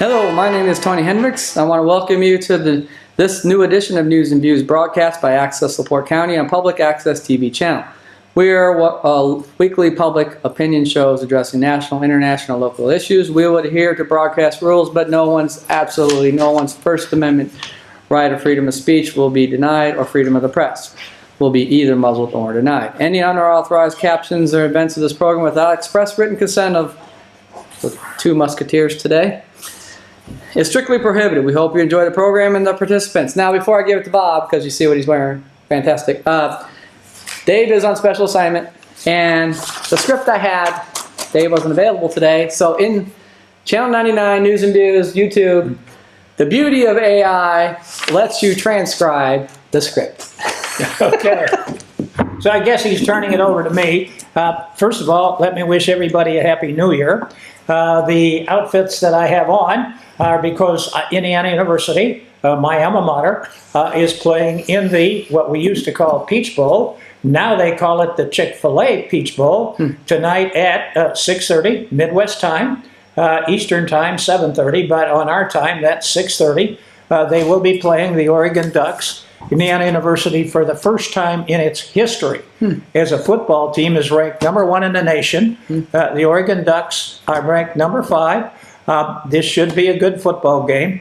Hello, my name is Tony Hendricks. I want to welcome you to this new edition of News and Views broadcast by Access LaPorte County on Public Access TV channel. We are weekly public opinion shows addressing national, international, local issues. We will adhere to broadcast rules, but absolutely no one's First Amendment right of freedom of speech will be denied, or freedom of the press will be either muzzled or denied. Any unauthorized captions or events of this program without express written consent of the two musketeers today is strictly prohibited. We hope you enjoy the program and the participants. Now, before I give it to Bob, because you see what he's wearing, fantastic. Dave is on special assignment, and the script I had, Dave wasn't available today. So in Channel 99, News and Views, YouTube, the beauty of AI lets you transcribe the script. Okay. So I guess he's turning it over to me. First of all, let me wish everybody a Happy New Year. The outfits that I have on are because Indiana University, my alma mater, is playing in the, what we used to call Peach Bowl. Now they call it the Chick-fil-A Peach Bowl, tonight at 6:30 Midwest time, Eastern time 7:30, but on our time that's 6:30. They will be playing the Oregon Ducks. Indiana University, for the first time in its history as a football team, is ranked #1 in the nation. The Oregon Ducks are ranked #5. This should be a good football game.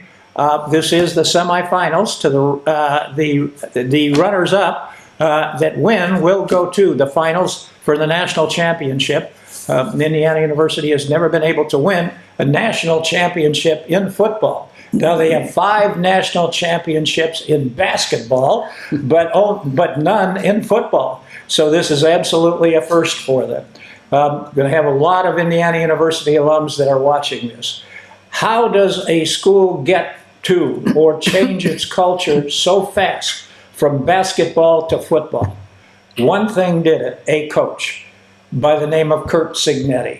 This is the semifinals. To the runners-up that win will go to the finals for the national championship. Indiana University has never been able to win a national championship in football. Now they have 5 national championships in basketball, but none in football. So this is absolutely a first for them. Going to have a lot of Indiana University alums that are watching this. How does a school get to or change its culture so fast from basketball to football? One thing did it, a coach by the name of Curt Cignetti.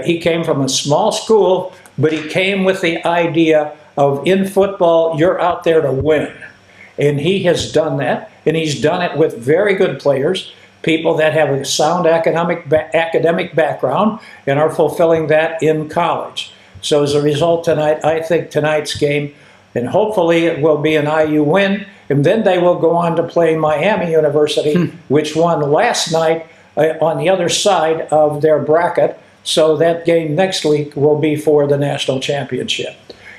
He came from a small school, but he came with the idea of, in football, you're out there to win. And he has done that, and he's done it with very good players, people that have a sound academic background and are fulfilling that in college. So as a result tonight, I think tonight's game, and hopefully it will be an IU win, and then they will go on to play Miami University, which won last night on the other side of their bracket. So that game next week will be for the national championship.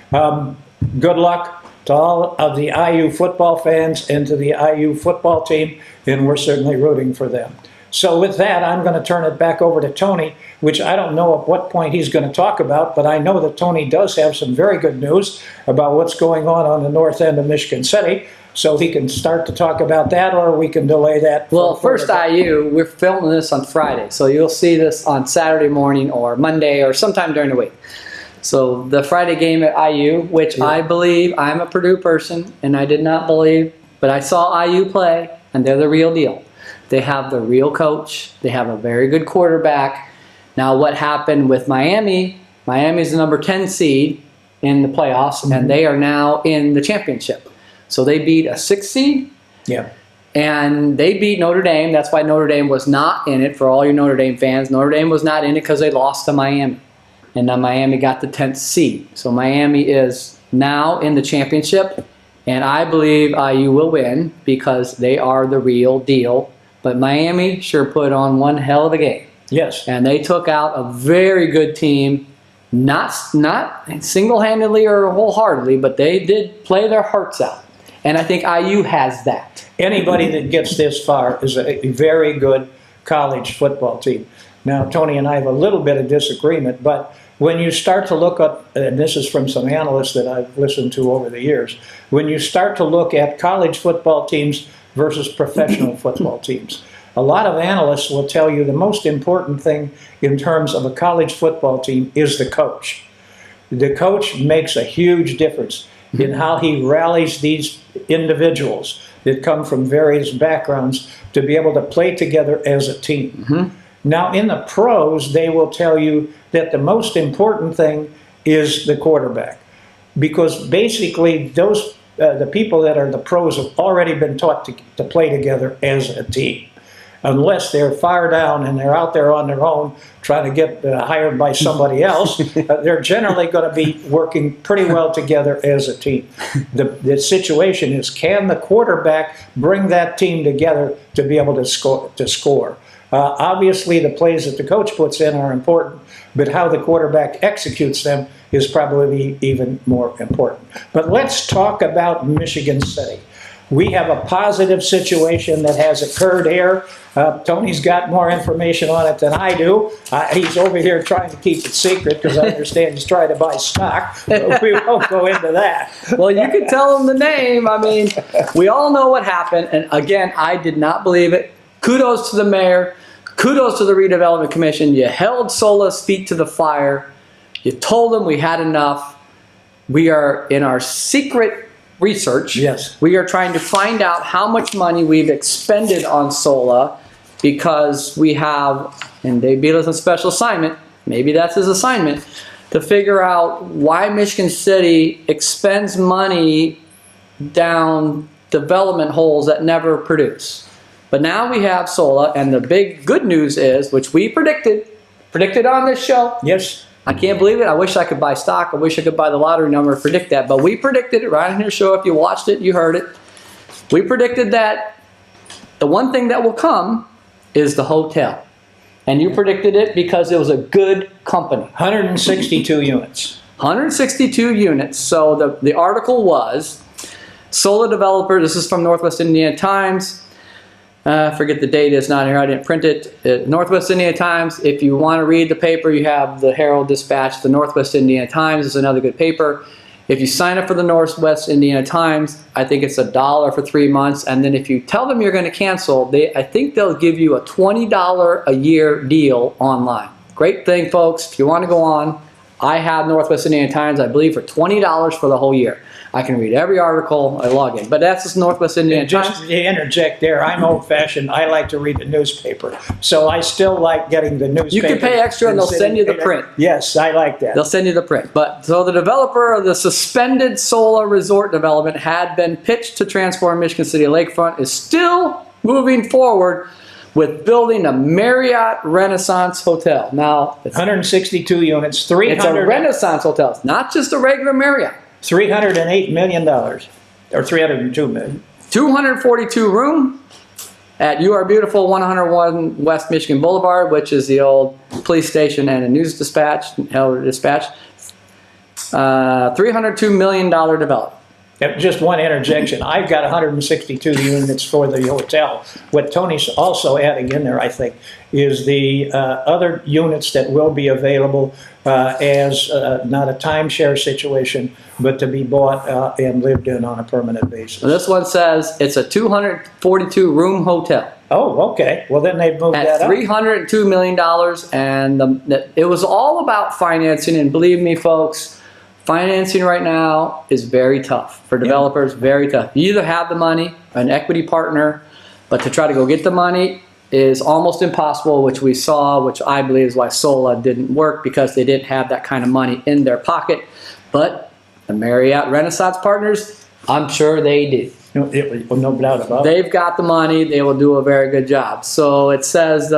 Good luck to all of the IU football fans and to the IU football team, and we're certainly rooting for them. So with that, I'm going to turn it back over to Tony, which I don't know at what point he's going to talk about, but I know that Tony does have some very good news about what's going on the north end of Michigan City. So he can start to talk about that, or we can delay that. Well, first IU, we're filming this on Friday, so you'll see this on Saturday morning or Monday or sometime during the week. So the Friday game at IU, which I believe, I'm a Purdue person, and I did not believe, but I saw IU play, and they're the real deal. They have the real coach. They have a very good quarterback. Now what happened with Miami, Miami's the number 10 seed in the playoffs, and they are now in the championship. So they beat a 6 seed, and they beat Notre Dame. That's why Notre Dame was not in it. For all you Notre Dame fans, Notre Dame was not in it because they lost to Miami. And then Miami got the 10th seed. So Miami is now in the championship, and I believe IU will win because they are the real deal. But Miami sure put on one hell of a game. Yes. And they took out a very good team, not single-handedly or wholeheartedly, but they did play their hearts out. And I think IU has that. Anybody that gets this far is a very good college football team. Now, Tony and I have a little bit of disagreement, but when you start to look at, and this is from some analysts that I've listened to over the years, when you start to look at college football teams versus professional football teams, a lot of analysts will tell you the most important thing in terms of a college football team is the coach. The coach makes a huge difference in how he rallies these individuals that come from various backgrounds to be able to play together as a team. Now, in the pros, they will tell you that the most important thing is the quarterback, because basically the people that are the pros have already been taught to play together as a team. unless they're far down and they're out there on their own trying to get hired by somebody else, they're generally going to be working pretty well together as a team. The situation is, can the quarterback bring that team together to be able to score? Obviously, the plays that the coach puts in are important, but how the quarterback executes them is probably even more important. But let's talk about Michigan City. We have a positive situation that has occurred here. Tony's got more information on it than I do. He's over here trying to keep it secret because I understand he's trying to buy stock. But we won't go into that. Well, you can tell them the name. I mean, we all know what happened. And again, I did not believe it. Kudos to the mayor. Kudos to the redevelopment commission. You held Sola's feet to the fire. You told them we had enough. We are in our secret research. Yes. We are trying to find out how much money we've expended on Sola because we have, and they beat us on special assignment, maybe that's his assignment, to figure out why Michigan City expends money down development holes that never produce. But now we have Sola, and the big good news is, which we predicted on this show. Yes. I can't believe it. I wish I could buy stock. I wish I could buy the lottery number and predict that. But we predicted it right in your show. If you watched it, you heard it. We predicted that the one thing that will come is the hotel. And you predicted it because it was a good company. 162 units. 162 units. So the article was, Sola developer, this is from Northwest Indiana Times. I forget the date, it's not here, I didn't print it. Northwest Indiana Times, if you want to read the paper, you have the Herald Dispatch. The Northwest Indiana Times is another good paper. If you sign up for the Northwest Indiana Times, I think it's $1 for 3 months, and then if you tell them you're going to cancel, I think they'll give you a $20 a year deal online. Great thing, folks. If you want to go on, I have Northwest Indiana Times, I believe, for $20 for the whole year. I can read every article, I log in. But that's just Northwest Indiana Times. Just to interject there, I'm old-fashioned. I like to read the newspaper. So I still like getting the newspaper. You can pay extra and they'll send you the print. Yes, I like that. They'll send you the print. But so the developer of the suspended Sola Resort development had been pitched to transform Michigan City Lakefront, is still moving forward with building a Marriott Renaissance Hotel. Now, it's 162 units, 300. It's a Renaissance hotel. It's not just a regular Marriott. $308 million, or $302 million. 242 room at You Are Beautiful 101 West Michigan Boulevard, which is the old police station and a news dispatch, Herald Dispatch. $302 million development. Just one interjection. I've got 162 units for the hotel. What Tony's also adding in there, I think, is the other units that will be available as not a timeshare situation, but to be bought and lived in on a permanent basis. And this one says it's a 242 room hotel. Oh, okay. Well, then they've moved that At up. $302 million, and it was all about financing, and believe me, folks, financing right now is very tough for developers, very tough. You either have the money, an equity partner, but to try to go get the money is almost impossible, which we saw, which I believe is why Sola didn't work, because they didn't have that kind of money in their pocket. But the Marriott Renaissance partners, I'm sure they do. No doubt about it. They've got the money, they will do a very good job. So it says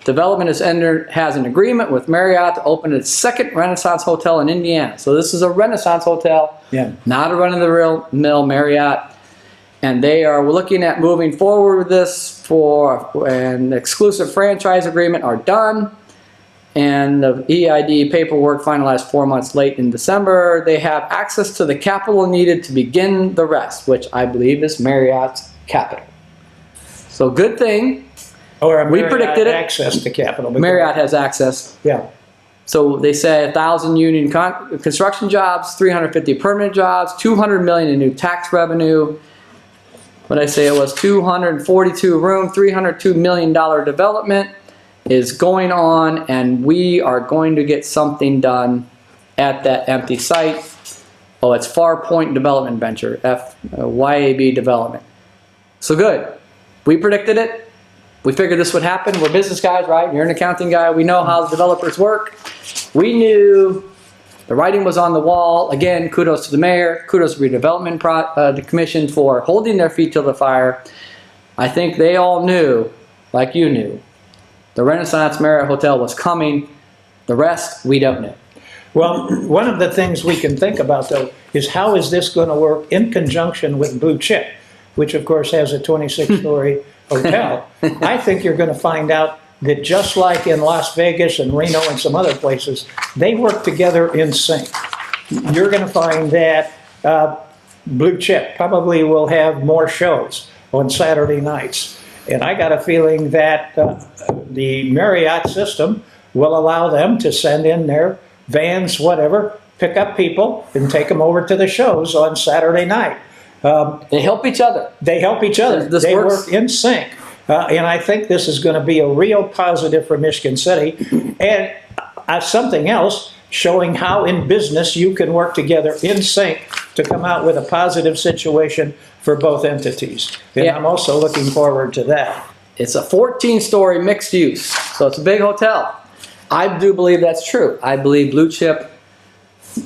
development has an agreement with Marriott to open its second Renaissance hotel in Indiana. So this is a Renaissance hotel, not a run-of-the-mill Marriott. And they are looking at moving forward with this for an exclusive franchise agreement are done. And the EID paperwork finalized 4 months late in December. They have access to the capital needed to begin the rest, which I believe is Marriott's capital. So good thing. Or we predicted it. Access to capital. Marriott has access. Yeah. So they say 1,000 union construction jobs, 350 permanent jobs, $200 million in new tax revenue. What I say it was 242 room, $302 million development is going on, and we are going to get something done at that empty site. Oh, it's Far Point Development Venture, YAB Development. So good. We predicted it. We figured this would happen. We're business guys, right? You're an accounting guy. We know how the developers work. We knew the writing was on the wall. Again, kudos to the mayor. Kudos to the redevelopment the commission for holding their feet to the fire. I think they all knew like you knew, the Renaissance Marriott Hotel was coming. The rest, we don't know. Well, one of the things we can think about, though, is how is this going to work in conjunction with Blue Chip, which, of course, has a 26-story hotel. I think you're going to find out that just like in Las Vegas and Reno and some other places, they work together in sync. You're going to find that Blue Chip probably will have more shows on Saturday nights. And I got a feeling that the Marriott system will allow them to send in their vans, whatever, pick up people and take them over to the shows on Saturday night. They help each other. They help each other. This They works. work in sync. And I think this is going to be a real positive for Michigan City. And something else, showing how in business you can work together in sync to come out with a positive situation for both entities. And Yeah. I'm also looking forward to that. It's a 14-story mixed use, so it's a big hotel. I do believe that's true. I believe Blue Chip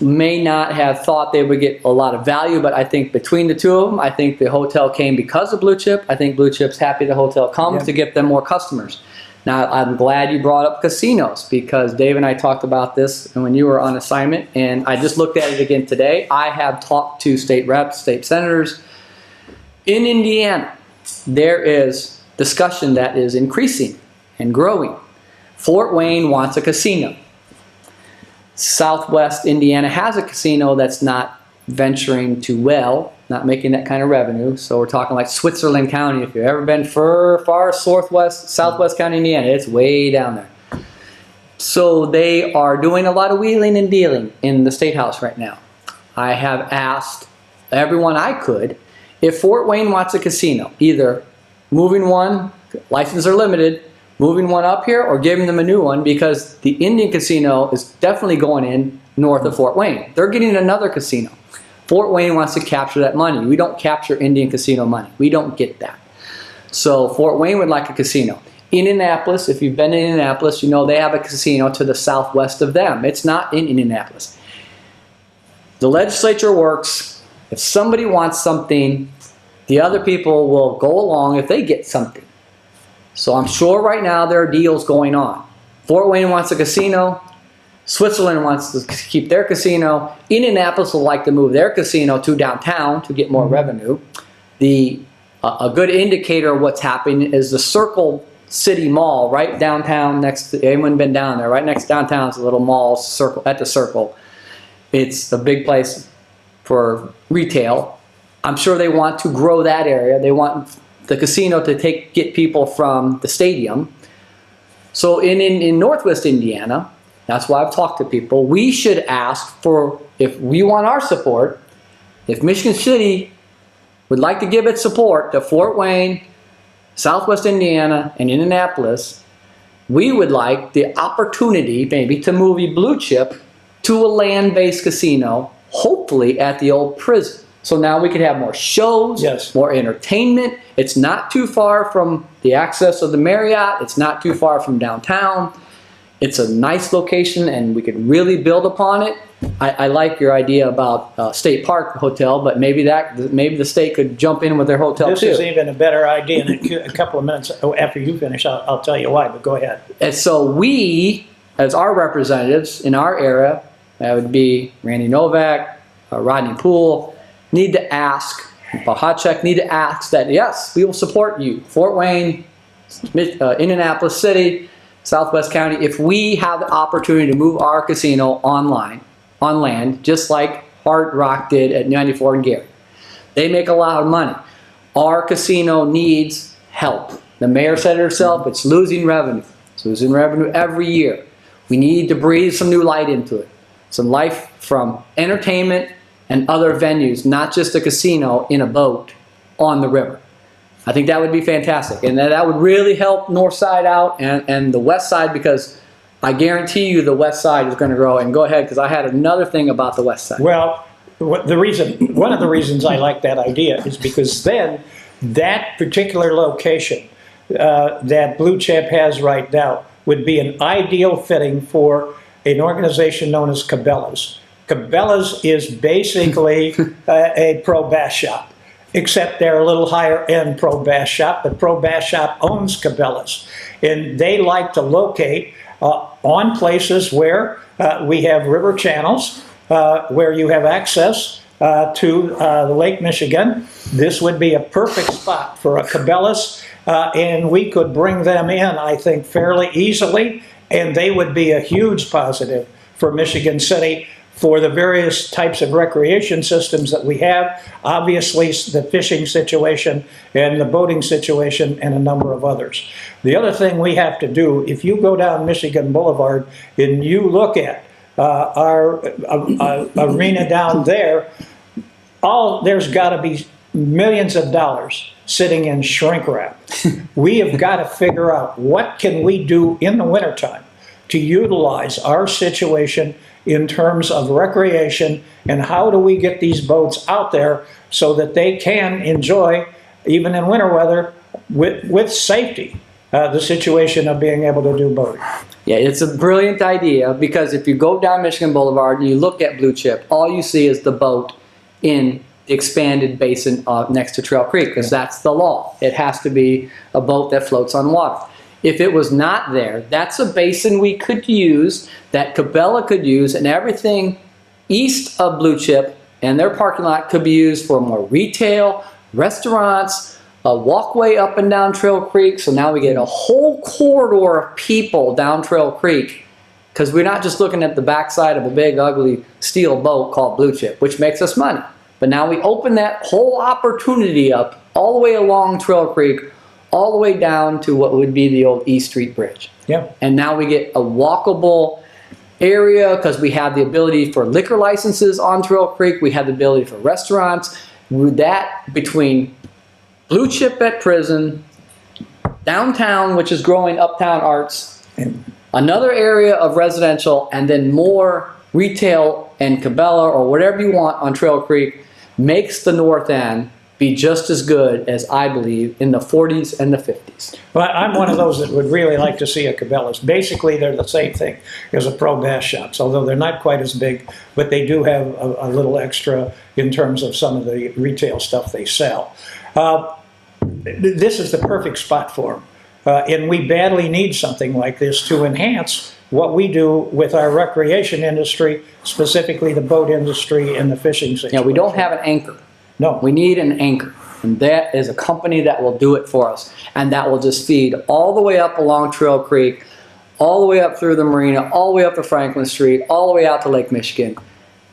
may not have thought they would get a lot of value, but I think between the two of them, I think the hotel came because of Blue Chip. I think Blue Chip's happy the hotel comes Yeah. to get them more customers. Now, I'm glad you brought up casinos because Dave and I talked about this when you were on assignment, and I just looked at it again today. I have talked to state reps, state senators. In Indiana, there is discussion that is increasing and growing. Fort Wayne wants a casino. Southwest Indiana has a casino that's not venturing too well, not making that kind of revenue. So we're talking like Switzerland County. If you've ever been far southwest county, Indiana, it's way down there. So they are doing a lot of wheeling and dealing in the State House right now. I have asked everyone I could, if Fort Wayne wants a casino, either moving one, licenses are limited, moving one up here or giving them a new one, because the Indian casino is definitely going in north of Fort Wayne. They're getting another casino. Fort Wayne wants to capture that money. We don't capture Indian casino money. We don't get that. So Fort Wayne would like a casino. Indianapolis, if you've been in Indianapolis, you know they have a casino to the southwest of them. It's not in Indianapolis. The legislature works. If somebody wants something, the other people will go along if they get something. So I'm sure right now there are deals going on. Fort Wayne wants a casino. Switzerland wants to keep their casino. Indianapolis will like to move their casino to downtown to get more revenue. A good indicator of what's happening is the Circle City Mall right downtown next to, anyone been down there, right next to downtown is a little mall, at the Circle. It's a big place for retail. I'm sure they want to grow that area. They want the casino to get people from the stadium. So in Northwest Indiana, that's why I've talked to people, we should ask for, if we want our support, if Michigan City would like to give its support to Fort Wayne, Southwest Indiana, and Indianapolis, we would like the opportunity maybe to move a Blue Chip to a land-based casino, hopefully at the old prison. So now we could have more shows, Yes. more entertainment. It's not too far from the access of the Marriott. It's not too far from downtown. It's a nice location and we could really build upon it. I like your idea about State Park Hotel, but maybe the state could jump in with their hotel This too. is even a better idea. In a couple of minutes after you finish, I'll tell you why, but go ahead. And so we, as our representatives in our area, that would be Randy Novak, Rodney Poole, need to ask, Bahacek need to ask that, yes, we will support you. Fort Wayne, Indianapolis City, Southwest County, if we have the opportunity to move our casino on land, just like Hard Rock did at 94 and Gary. They make a lot of money. Our casino needs help. The mayor said it herself, it's losing revenue. It's losing revenue every year. We need to breathe some new light into it. Some life from entertainment and other venues, not just a casino in a boat on the river. I think that would be fantastic. And that would really help North Side out and the West Side, because I guarantee you the West Side is going to grow. And go ahead, because I had another thing about the West Side. Well, one of the reasons I like that idea is because then that particular location that Blue Chip has right now would be an ideal fitting for an organization known as Cabela's. Cabela's is basically a pro bass shop. except they're a little higher end Pro Bass Shop, but Pro Bass Shop owns Cabela's. And they like to locate on places where we have river channels, where you have access to the Lake Michigan. This would be a perfect spot for a Cabela's, and we could bring them in, I think, fairly easily, and they would be a huge positive for Michigan City for the various types of recreation systems that we have, obviously the fishing situation and the boating situation and a number of others. The other thing we have to do, if you go down Michigan Boulevard and you look at our arena down there, there's got to be millions of dollars sitting in shrink wrap. We have got to figure out what can we do in the wintertime to utilize our situation in terms of recreation, and how do we get these boats out there so that they can enjoy, even in winter weather, with safety, the situation of being able to do boating. Yeah, it's a brilliant idea, because if you go down Michigan Boulevard and you look at Blue Chip, all you see is the boat in the expanded basin next to Trail Creek, because that's the law. It has to be a boat that floats on water. If it was not there, that's a basin we could use, that Cabela could use, and everything east of Blue Chip and their parking lot could be used for more retail, restaurants, a walkway up and down Trail Creek. So now we get a whole corridor of people down Trail Creek, because we're not just looking at the backside of a big ugly steel boat called Blue Chip, which makes us money. But now we open that whole opportunity up all the way along Trail Creek, all the way down to what would be the old East Street Bridge. Yeah. And now we get a walkable area, because we have the ability for liquor licenses on Trail Creek. We have the ability for restaurants. With that, between Blue Chip at Prison, downtown, which is growing Uptown Arts, another area of residential, and then more retail and Cabela or whatever you want on Trail Creek, makes the North End be just as good as, I believe, in the 40s and the 50s. Well, I'm one of those that would really like to see a Cabela's. Basically, they're the same thing as a Pro Bass Shops, although they're not quite as big, but they do have a little extra in terms of some of the retail stuff they sell. This is the perfect spot for them, and we badly need something like this to enhance what we do with our recreation industry, specifically the boat industry and the fishing situation. Yeah, we don't have an anchor. No. We need an anchor, and that is a company that will do it for us, and that will just feed all the way up along Trail Creek, all the way up through the marina, all the way up to Franklin Street, all the way out to Lake Michigan.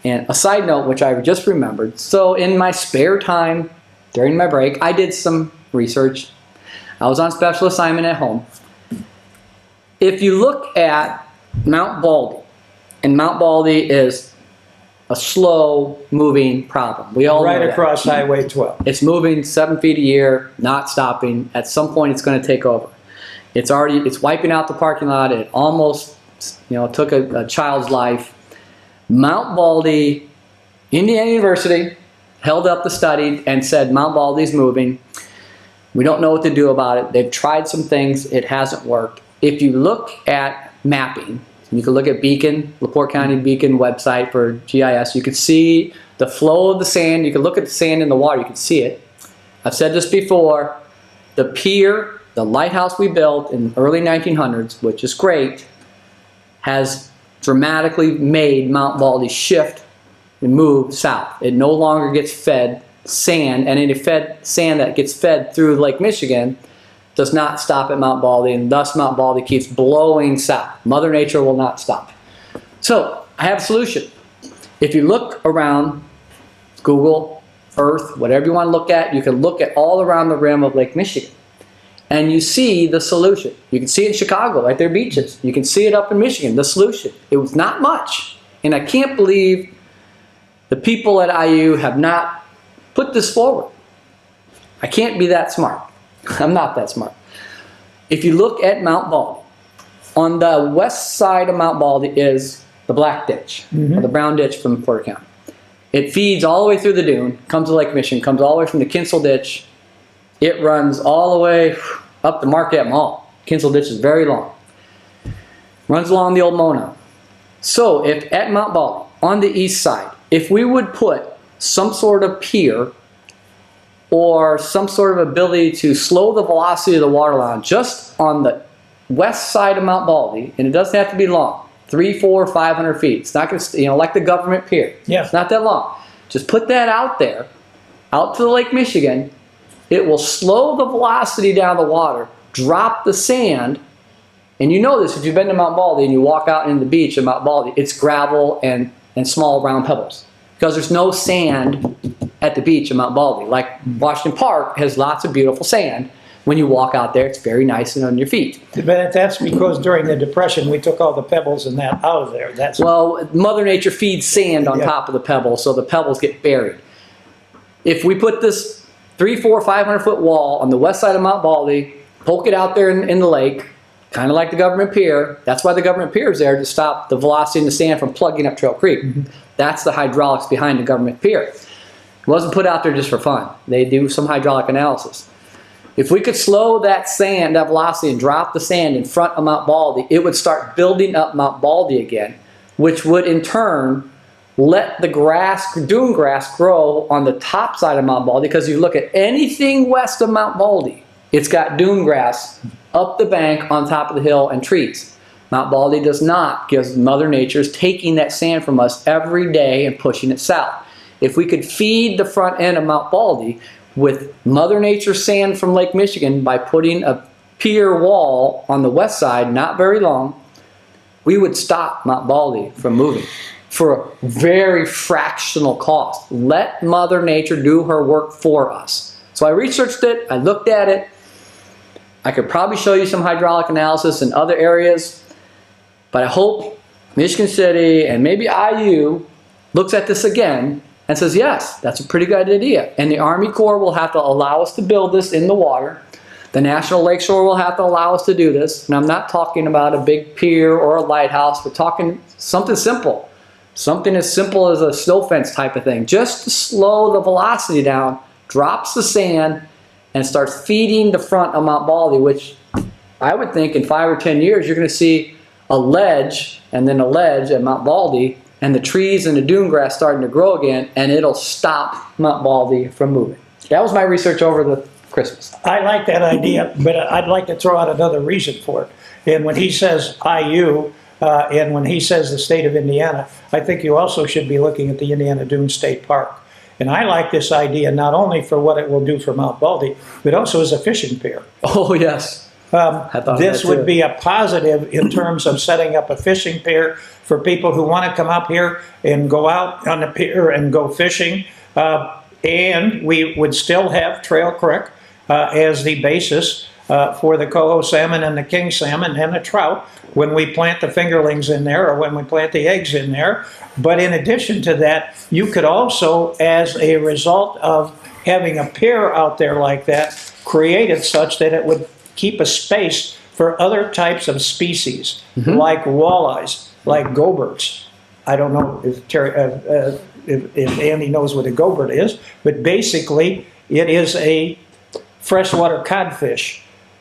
And a side note, which I just remembered, so in my spare time during my break, I did some research. I was on special assignment at home. If you look at Mount Baldy, and Mount Baldy is a slow moving problem. We all right know across that. Highway 12. It's moving 7 feet a year, not stopping. At some point, it's going to take over. It's wiping out the parking lot. It almost, took a child's life. Mount Baldy, Indiana University held up the study and said Mount Baldy's moving. We don't know what to do about it. They've tried some things. It hasn't worked. If you look at mapping, you can look at Beacon, LaPorte County Beacon website for GIS. You can see the flow of the sand. You can look at the sand in the water. You can see it. I've said this before. The pier, the lighthouse we built in the early 1900s, which is great, has dramatically made Mount Baldy shift and move south. It no longer gets fed sand, and any sand that gets fed through Lake Michigan does not stop at Mount Baldy, and thus Mount Baldy keeps blowing south. Mother Nature will not stop. So I have a solution. If you look around, Google, Earth, whatever you want to look at, you can look at all around the rim of Lake Michigan, and you see the solution. You can see it in Chicago at their beaches. You can see it up in Michigan, the solution. It was not much, and I can't believe the people at IU have not put this forward. I can't be that smart. I'm not that smart. If you look at Mount Baldy, on the west side of Mount Baldy is the Black Ditch, or the Brown Ditch from Porter County. It feeds all the way through the dune, comes to Lake Michigan, comes all the way from the Kinsel Ditch. It runs all the way up the Marquette Mall. Kinsel Ditch is very long. Runs along the old Mona. So if at Mount Baldy, on the east side, if we would put some sort of pier or some sort of ability to slow the velocity of the water line just on the west side of Mount Baldy, and it doesn't have to be long, 300, 400, 500 feet. It's not going to, like the government pier. Yeah. It's not that long. Just put that out there, out to the Lake Michigan. It will slow the velocity down the water, drop the sand, and you know this if you've been to Mount Baldy and you walk out into the beach at Mount Baldy, it's gravel and small round pebbles because there's no sand at the beach in Mount Baldy. Like Washington Park has lots of beautiful sand. When you walk out there, it's very nice and on your feet. But that's because during the Depression, we took all the pebbles and that out of there. That's Well, Mother Nature feeds sand on Yeah. top of the pebbles, so the pebbles get buried. If we put this 300, 400, 500 foot wall on the west side of Mount Baldy, poke it out there in the lake, kind of like the government pier. That's why the government pier is there, to stop the velocity in the sand from plugging up Trail Creek. That's the hydraulics behind the government pier. It wasn't put out there just for fun. They do some hydraulic analysis. If we could slow that sand, that velocity, and drop the sand in front of Mount Baldy, it would start building up Mount Baldy again, which would in turn let the grass, dune grass, grow on the top side of Mount Baldy, because you look at anything west of Mount Baldy, it's got dune grass up the bank on top of the hill and trees. Mount Baldy does not, because Mother Nature is taking that sand from us every day and pushing it south. If we could feed the front end of Mount Baldy with Mother Nature sand from Lake Michigan by putting a pier wall on the west side, not very long, we would stop Mount Baldy from moving for a very fractional cost. Let Mother Nature do her work for us. So I researched it, I looked at it. I could probably show you some hydraulic analysis in other areas, but I hope Michigan City and maybe IU looks at this again and says, yes, that's a pretty good idea. And the Army Corps will have to allow us to build this in the water. The National Lakeshore will have to allow us to do this. And I'm not talking about a big pier or a lighthouse. We're talking something simple. Something as simple as a snow fence type of thing. Just to slow the velocity down, drops the sand, and starts feeding the front of Mount Baldy, which I would think in 5 or 10 years you're going to see a ledge and then a ledge at Mount Baldy, and the trees and the dune grass starting to grow again, and it'll stop Mount Baldy from moving. That was my research over the Christmas. I like that idea, but I'd like to throw out another reason for it. And when he says IU, and when he says the state of Indiana, I think you also should be looking at the Indiana Dunes State Park. And I like this idea not only for what it will do for Mount Baldy, but also as a fishing pier. Oh, yes. This would be a positive in terms of setting up a fishing pier for people who want to come up here and go out on the pier and go fishing. And we would still have Trail Creek as the basis for the coho salmon and the king salmon and the trout when we plant the fingerlings in there or when we plant the eggs in there. But in addition to that, you could also, as a result of having a pier out there like that, create it such that it would keep a space for other types of species, like walleyes, like goberts. I don't know if Andy knows what a gobert is, but basically it is a freshwater codfish.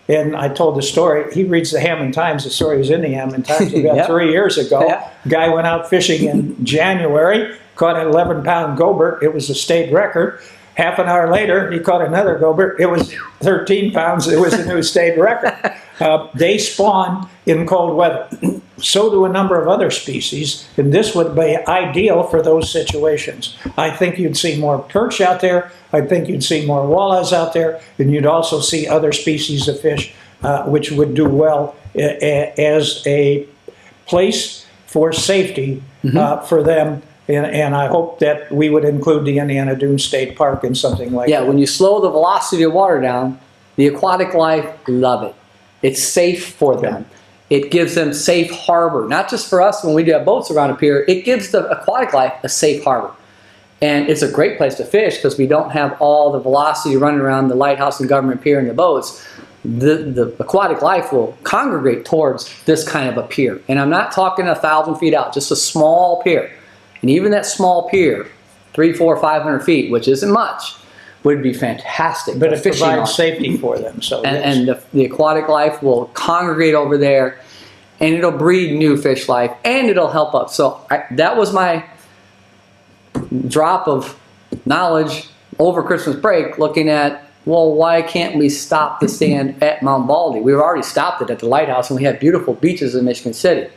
And I told the story, he reads the Hammond Times, the story was in the Hammond Times about Yep. 3 years ago. Yeah. Guy went out fishing in January, caught an 11-pound gobert, it was a state record. Half an hour later, he caught another gobert, it was 13 pounds, it was a new state record. They spawn in cold weather. So do a number of other species, and this would be ideal for those situations. I think you'd see more perch out there, I think you'd see more walleyes out there, and you'd also see other species of fish which would do well as a place for safety for them. And I hope that we would include the Indiana Dunes State Park in something like that. Yeah, when you slow the velocity of water down, the aquatic life love it. It's safe for them. It gives them safe harbor. Not just for us when we do have boats around a pier, it gives the aquatic life a safe harbor. And it's a great place to fish because we don't have all the velocity running around the lighthouse and government pier and the boats. The aquatic life will congregate towards this kind of a pier. And I'm not talking 1,000 feet out, just a small pier. And even that small pier, 300, 400, 500 feet, which isn't much, would be fantastic. But for it fishing on. provides safety for them. So yes. And the aquatic life will congregate over there, and it'll breed new fish life, and it'll help us. So that was my drop of knowledge over Christmas break looking at, well, why can't we stop the sand at Mount Baldy? We've already stopped it at the lighthouse, and we have beautiful beaches in Michigan City.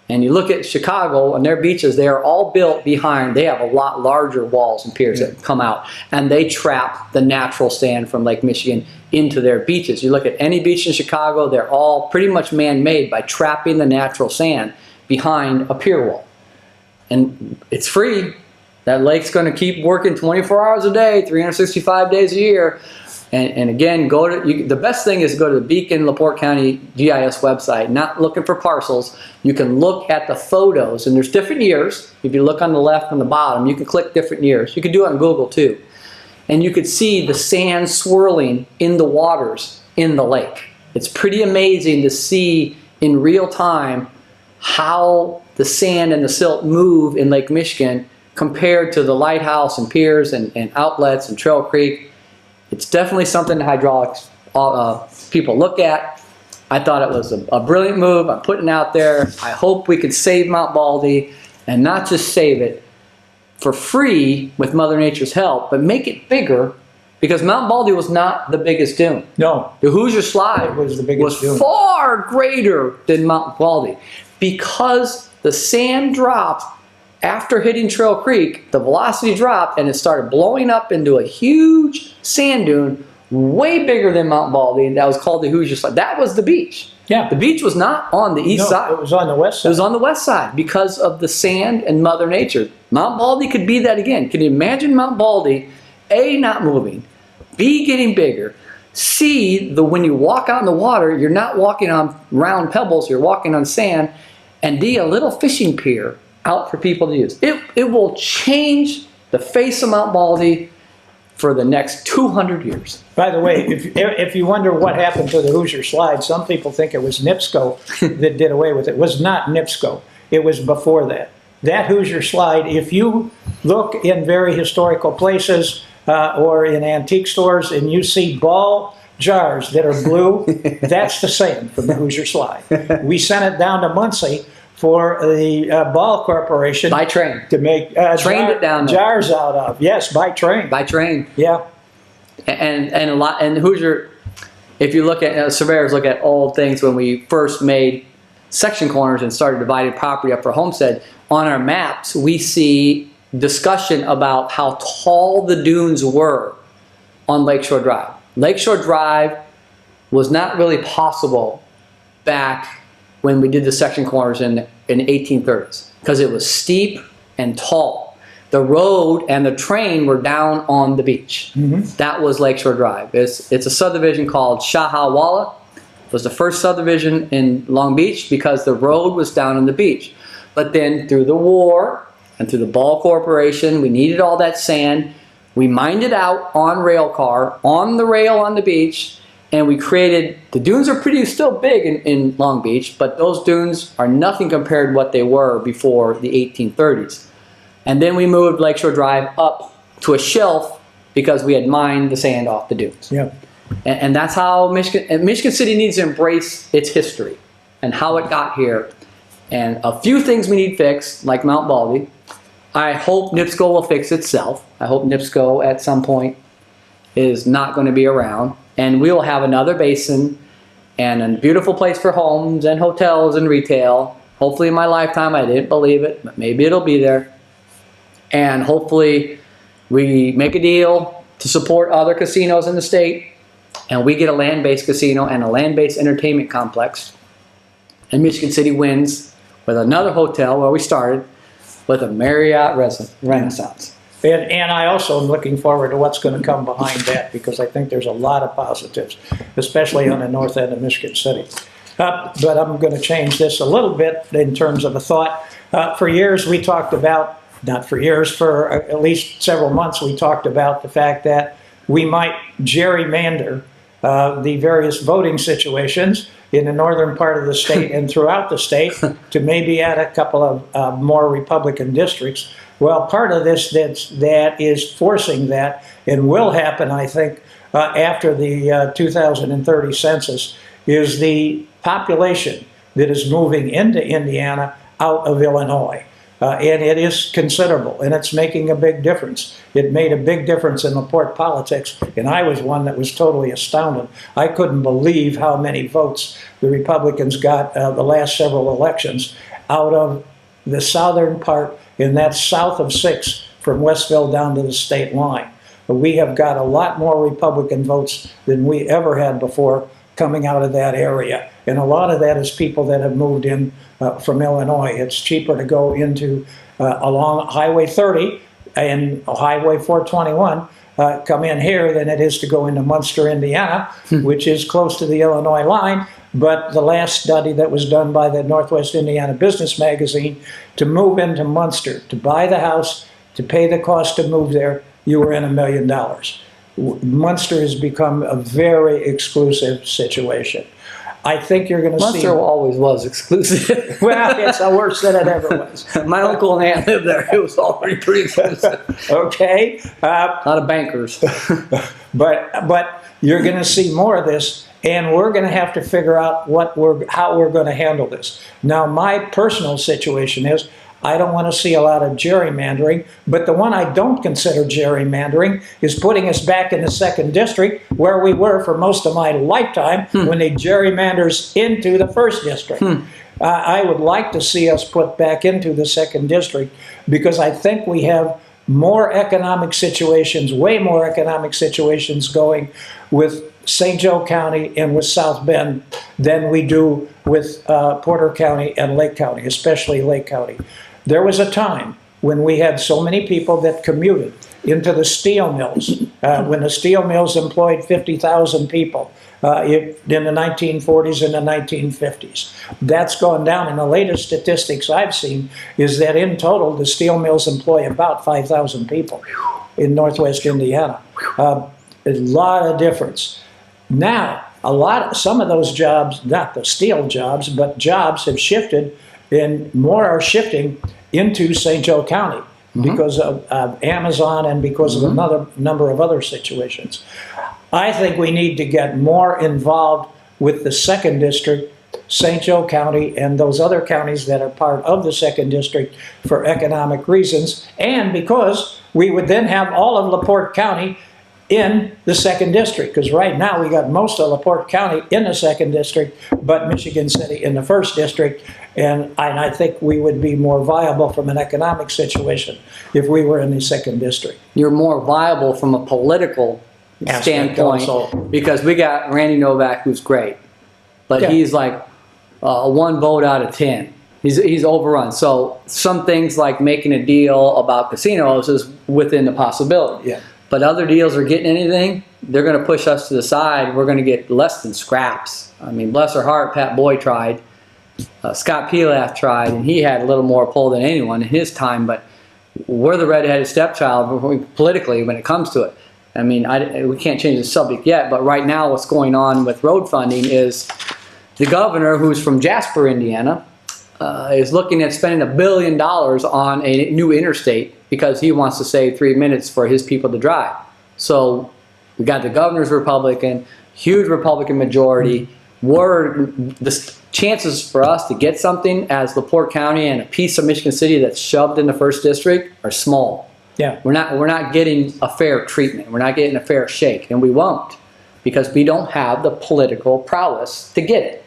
And you look at Chicago and their beaches, they are all built behind, they have a lot larger walls and piers that come out, and they trap the natural sand from Lake Michigan into their beaches. You look at any beach in Chicago, they're all pretty much man-made by trapping the natural sand behind a pier wall. And it's free. That lake's going to keep working 24 hours a day, 365 days a year. And again, the best thing is to go to the Beacon LaPorte County GIS website, not looking for parcels. You can look at the photos, and there's different years. If you look on the left on the bottom, you can click different years. You can do it on Google too. And you could see the sand swirling in the waters in the lake. It's pretty amazing to see in real time how the sand and the silt move in Lake Michigan compared to the lighthouse and piers and outlets and Trail Creek. It's definitely something the hydraulics people look at. I thought it was a brilliant move. I'm putting it out there. I hope we could save Mount Baldy, and not just save it for free with Mother Nature's help, but make it bigger, because Mount Baldy was not the biggest dune. No. The Hoosier Slide was the biggest dune. Far greater than Mount Baldy, because the sand dropped after hitting Trail Creek. The velocity dropped and it started blowing up into a huge sand dune way bigger than Mount Baldy. That was called the Hoosier Slide. That was the beach. Yeah. The beach was not on the east side. It was on the west side. It was on the west side because of the sand and Mother Nature. Mount Baldy could be that again. Can you imagine Mount Baldy, A, not moving, B, getting bigger, C, when you walk out in the water, you're not walking on round pebbles, you're walking on sand, and D, a little fishing pier out for people to use. It will change the face of Mount Baldy for the next 200 years. By the way, if you wonder what happened to the Hoosier Slide, some people think it was NIPSCO that did away with it. It was not NIPSCO. It was before that. That Hoosier Slide, if you look in very historical places or in antique stores and you see ball jars that are blue, that's the sand from the Hoosier Slide. We sent it down to Muncie for the Ball Corporation By train. to make Trained it down there. jars out of. Yes, by train. By train. Yeah. And Hoosier, if you look at, surveyors look at old things when we first made section corners and started dividing property up for homestead, on our maps we see discussion about how tall the dunes were on Lakeshore Drive. Lakeshore Drive was not really possible back when we did the section corners in the 1830s, because it was steep and tall. The road and the train were down on the beach. That was Lakeshore Drive. It's a subdivision called Shahawala. It was the first subdivision in Long Beach because the road was down on the beach. But then through the war and through the Ball Corporation, we needed all that sand. We mined it out on rail car, on the rail on the beach, and we created, the dunes are still big in Long Beach, but those dunes are nothing compared to what they were before the 1830s. And then we moved Lakeshore Drive up to a shelf because we had mined the sand off the dunes. Yeah. And that's how Michigan City needs to embrace its history and how it got here. And a few things we need fixed, like Mount Baldy. I hope NIPSCO will fix itself. I hope NIPSCO at some point is not going to be around. And we will have another basin and a beautiful place for homes and hotels and retail. Hopefully in my lifetime. I didn't believe it, but maybe it'll be there. And hopefully we make a deal to support other casinos in the state, and we get a land-based casino and a land-based entertainment complex. And Michigan City wins with another hotel where we started, with a Marriott Renaissance. And I also am looking forward to what's going to come behind that, because I think there's a lot of positives, especially on the north end of Michigan City. But I'm going to change this a little bit in terms of a thought. For years we talked about, not for years, for at least several months we talked about the fact that we might gerrymander the various voting situations in the northern part of the state and throughout the state to maybe add a couple of more Republican districts. Well, part of this that is forcing that, and will happen, I think, after the 2030 census, is the population that is moving into Indiana out of Illinois. and it is considerable, and it's making a big difference. It made a big difference in LaPorte politics, and I was one that was totally astounded. I couldn't believe how many votes the Republicans got the last several elections out of the southern part, and that's south of 6 from Westville down to the state line. We have got a lot more Republican votes than we ever had before coming out of that area. And a lot of that is people that have moved in from Illinois. It's cheaper to go into along Highway 30 and Highway 421, come in here than it is to go into Munster, Indiana, which is close to the Illinois line. But the last study that was done by the Northwest Indiana Business Magazine, to move into Munster, to buy the house, to pay the cost to move there, you were in $1 million. Munster has become a very exclusive situation. I think you're going to see... Munster always was exclusive. Well, it's worse than it ever was. My uncle and aunt lived there. It was already pretty exclusive. Okay. A lot of bankers. But you're going to see more of this, and we're going to have to figure out how we're going to handle this. Now, my personal situation is I don't want to see a lot of gerrymandering, but the one I don't consider gerrymandering is putting us back in the 2nd District, where we were for most of my lifetime when they gerrymanders into the 1st District. I would like to see us put back into the 2nd District, because I think we have more economic situations, way more economic situations going with St. Joe County and with South Bend than we do with Porter County and Lake County, especially Lake County. There was a time when we had so many people that commuted into the steel mills, when the steel mills employed 50,000 people in the 1940s and the 1950s. That's gone down, and the latest statistics I've seen is that in total the steel mills employ about 5,000 people in Northwest Indiana. A lot of difference. Now, some of those jobs, not the steel jobs, but jobs have shifted, and more are shifting into St. Joe County because of Amazon and because of another number of other situations. I think we need to get more involved with the 2nd District, St. Joe County, and those other counties that are part of the 2nd District for economic reasons, and because we would then have all of LaPorte County in the 2nd District, because right now we got most of LaPorte County in the 2nd District, but Michigan City in the 1st District, and I think we would be more viable from an economic situation if we were in the 2nd District. You're more viable from a political standpoint also, because we got Randy Novak, who's great, but he's like 1 vote out of 10. He's overrun. So some things like making a deal about casinos is within the possibility. Yeah. But other deals are getting anything, they're going to push us to the side. We're going to get less than scraps. I mean, bless her heart, Pat Boyd tried. Scott Pilaf tried, and he had a little more pull than anyone in his time. But we're the red-headed stepchild politically when it comes to it. I mean, we can't change the subject yet, but right now what's going on with road funding is the governor, who's from Jasper, Indiana, is looking at spending $1 billion on a new interstate because he wants to save 3 minutes for his people to drive. So we got the governor's Republican, huge Republican majority. The chances for us to get something as LaPorte County and a piece of Michigan City that's shoved in the 1st District are small. Yeah. We're not getting a fair treatment. We're not getting a fair shake, and we won't because we don't have the political prowess to get it.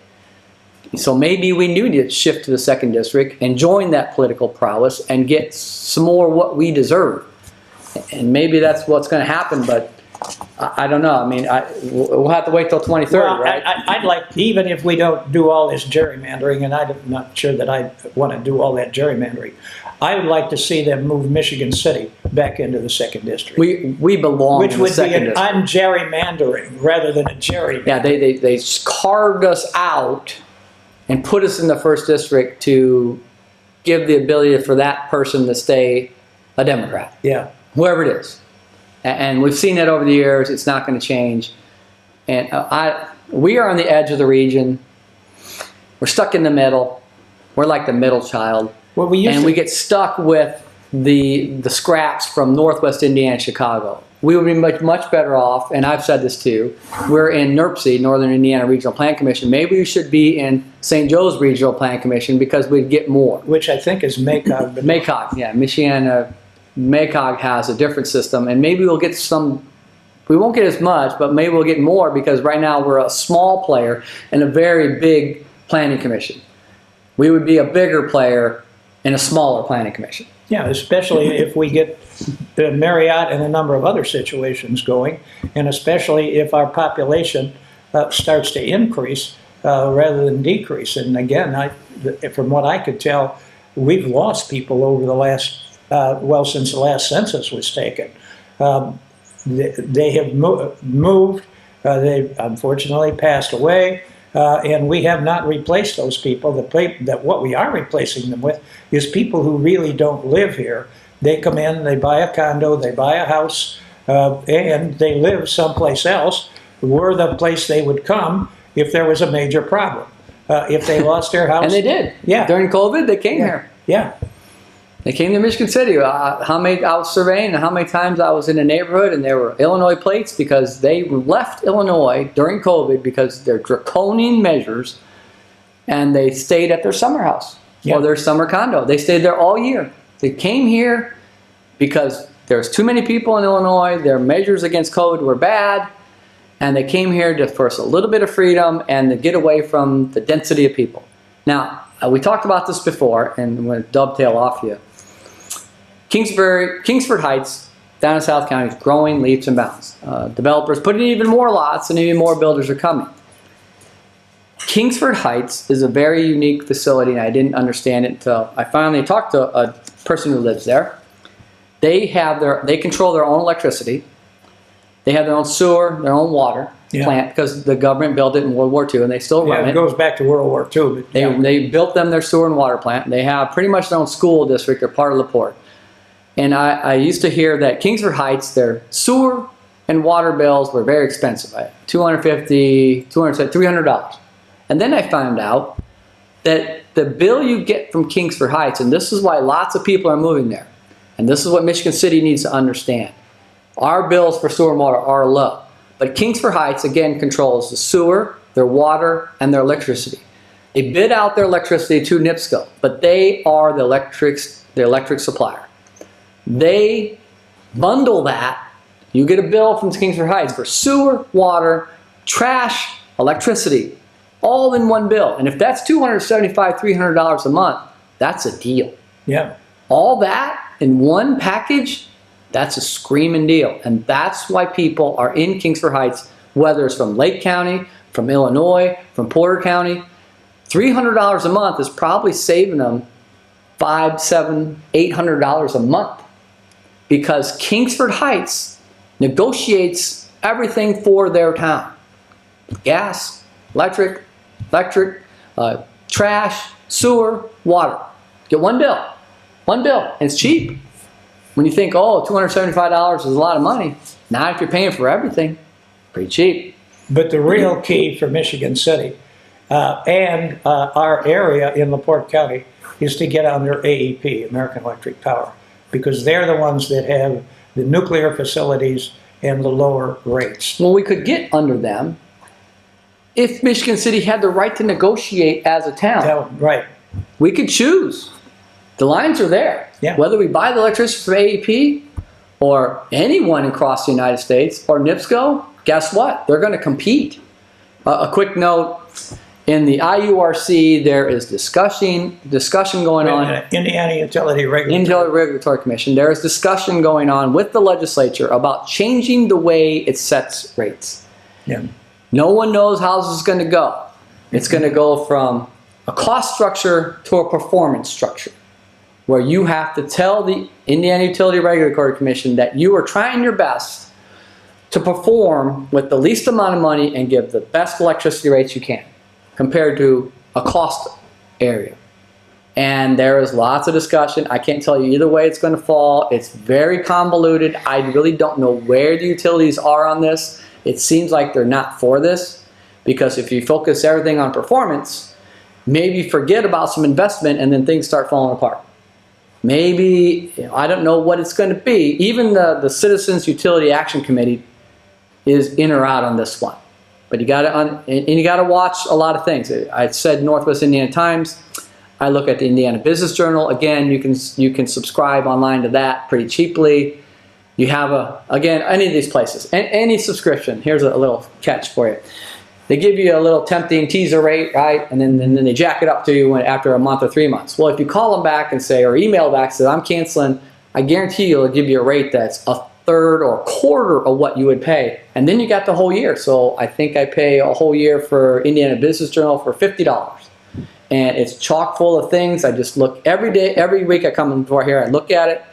So maybe we need to shift to the 2nd District and join that political prowess and get some more what we deserve. And maybe that's what's going to happen, but I don't know. I mean, we'll have to wait till 2030, well, right? I'd like, even if we don't do all this gerrymandering, and I'm not sure that I want to do all that gerrymandering, I would like to see them move Michigan City back into the 2nd District. We belong which in the would 2nd be an District. un-gerrymandering rather than a gerrymandering. Yeah, they carved us out and put us in the 1st District to give the ability for that person to stay a Democrat. Yeah. Whoever it is. And we've seen that over the years. It's not going to change. And we are on the edge of the region. We're stuck in the middle. We're like the middle child. Well, we get stuck with the scraps from Northwest Indiana, Chicago. We would be much better off, and I've said this too, we're in NRPC, Northern Indiana Regional Plan Commission. Maybe we should be in St. Joe's Regional Plan Commission because we'd get more. Which I think is MACOG. MACOG, yeah, Michiana, MACOG has a different system, and maybe we'll get some, we won't get as much, but maybe we'll get more because right now we're a small player in a very big planning commission. We would be a bigger player in a smaller planning commission. Yeah, especially if we get the Marriott and a number of other situations going, and especially if our population starts to increase rather than decrease. And again, from what I could tell, we've lost people over the last, well, since the last census was taken. They have moved, they unfortunately passed away, and we have not replaced those people. What we are replacing them with is people who really don't live here. They come in, they buy a condo, they buy a house, and they live someplace else. We're the place they would come if there was a major problem. If they lost their house. And they did. Yeah. During COVID, they came here. Yeah. They came to Michigan City. I was surveying how many times I was in a neighborhood and there were Illinois plates because they left Illinois during COVID because they're draconian measures, and they stayed at their summer house or their summer condo. They stayed there all year. They came here because there's too many people in Illinois. Their measures against COVID were bad, and they came here just for a little bit of freedom and to get away from the density of people. Now, we talked about this before, and I'm going to dovetail off you. Kingsford Heights, down in South County, is growing leaps and bounds. Developers put in even more lots, and even more builders are coming. Kingsford Heights is a very unique facility, and I didn't understand it until I finally talked to a person who lives there. They control their own electricity. They have their own sewer, their own water plant, because the government built it in World War II, and they still run it. It goes back to World War II. But they built them their sewer and water plant. They have pretty much their own school district. They're part of LaPorte. And I used to hear that Kingsford Heights, their sewer and water bills were very expensive, $250, $300. And then I found out that the bill you get from Kingsford Heights, and this is why lots of people are moving there, and this is what Michigan City needs to understand. Our bills for sewer and water are low, but Kingsford Heights, again, controls the sewer, their water, and their electricity. They bid out their electricity to NIPSCO, but they are the electric supplier. They bundle that. You get a bill from Kingsford Heights for sewer, water, trash, electricity, all in one bill. And if that's $275, $300 a month, that's a deal. Yeah. All that in one package, that's a screaming deal. And that's why people are in Kingsford Heights, whether it's from Lake County, from Illinois, from Porter County. $300 a month is probably saving them $500, $700, $800 a month, because Kingsford Heights negotiates everything for their town. Gas, electric, trash, sewer, water. Get one bill. One bill. And it's cheap. When you think, oh, $275 is a lot of money. Not if you're paying for everything. Pretty cheap. But the real key for Michigan City and our area in LaPorte County is to get on their AEP, American Electric Power, because they're the ones that have the nuclear facilities and the lower rates. Well, we could get under them if Michigan City had the right to negotiate as a town. Right. We could choose. The lines are there. Yeah. Whether we buy the electricity from AEP or anyone across the United States or NIPSCO, guess what? They're going to compete. A quick note, in the IURC, there is discussion going on. Indiana Utility Regulatory Commission. There is discussion going on with the legislature about changing the way it sets rates. Yeah. No one knows how this is going to go. It's going to go from a cost structure to a performance structure, where you have to tell the Indiana Utility Regulatory Commission that you are trying your best to perform with the least amount of money and give the best electricity rates you can, compared to a cost area. And there is lots of discussion. I can't tell you either way it's going to fall. It's very convoluted. I really don't know where the utilities are on this. It seems like they're not for this, because if you focus everything on performance, maybe forget about some investment and then things start falling apart. maybe, I don't know what it's going to be. Even the Citizens Utility Action Committee is in or out on this one. But you got to watch a lot of things. I said Northwest Indiana Times. I look at the Indiana Business Journal. Again, you can subscribe online to that pretty cheaply. You have again, any of these places, any subscription. Here's a little catch for you. They give you a little tempting teaser rate, right? And then they jack it up to you after a month or 3 months. Well, if you call them back and say, or email back and say, I'm canceling, I guarantee you it'll give you a rate that's a third or a quarter of what you would pay. And then you got the whole year. So I think I pay a whole year for Indiana Business Journal for $50. And it's chock full of things. I just look every day, every week I come in door here, I look at it.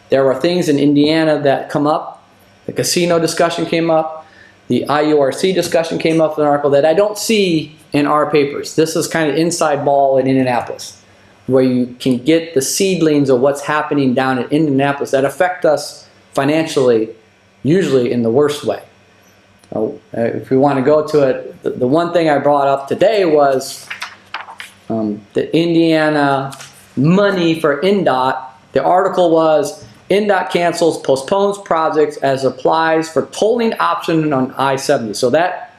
There are things in Indiana that come up. The casino discussion came up. The IURC discussion came up in an article that I don't see in our papers. This is kind of inside ball in Indianapolis, where you can get the seedlings of what's happening down in Indianapolis that affect us financially, usually in the worst way. If we want to go to it, the one thing I brought up today was the Indiana money for INDOT. The article was, INDOT cancels, postpones projects as applies for tolling option on I-70. So that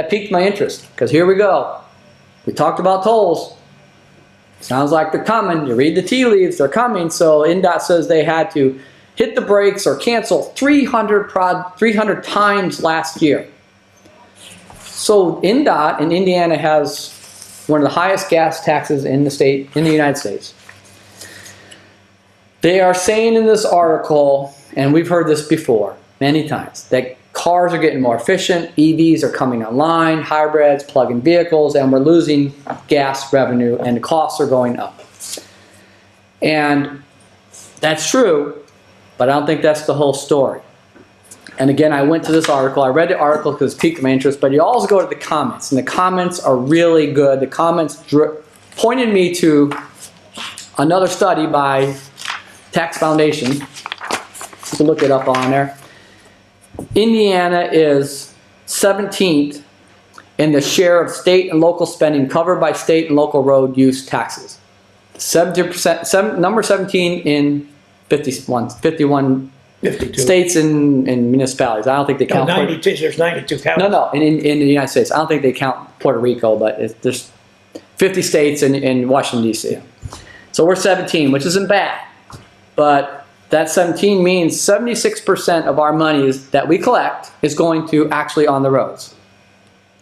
piqued my interest, because here we go. We talked about tolls. Sounds like they're coming. You read the tea leaves, they're coming. So INDOT says they had to hit the brakes or cancel 300 times last year. So INDOT in Indiana has one of the highest gas taxes in the United States. They are saying in this article, and we've heard this before many times, that cars are getting more efficient, EVs are coming online, hybrids, plug-in vehicles, and we're losing gas revenue and the costs are going up. And that's true, but I don't think that's the whole story. And again, I went to this article, I read the article because it piqued my interest, but you also go to the comments, and the comments are really good. The comments pointed me to another study by Tax Foundation. You can look it up on there. Indiana is 17th in the share of state and local spending covered by state and local road use taxes. 70%, number 17 in 51 52. states and municipalities. I don't think they count. No, 92, there's 92 counties. No, in the United States. I don't think they count Puerto Rico, but there's 50 states in Washington, D.C. So we're 17, which isn't bad. But that 17 means 76% of our money that we collect is going to actually on the roads.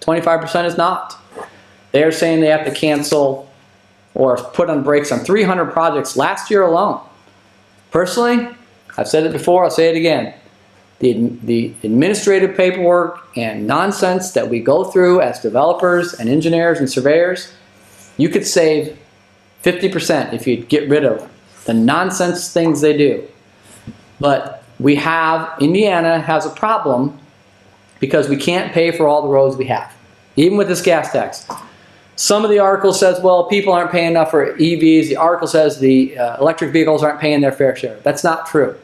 25% is not. They're saying they have to cancel or put on brakes on 300 projects last year alone. Personally, I've said it before, I'll say it again. The administrative paperwork and nonsense that we go through as developers and engineers and surveyors, you could save 50% if you'd get rid of the nonsense things they do. But Indiana has a problem because we can't pay for all the roads we have, even with this gas tax. Some of the article says, well, people aren't paying enough for EVs. The article says the electric vehicles aren't paying their fair share. That's not true.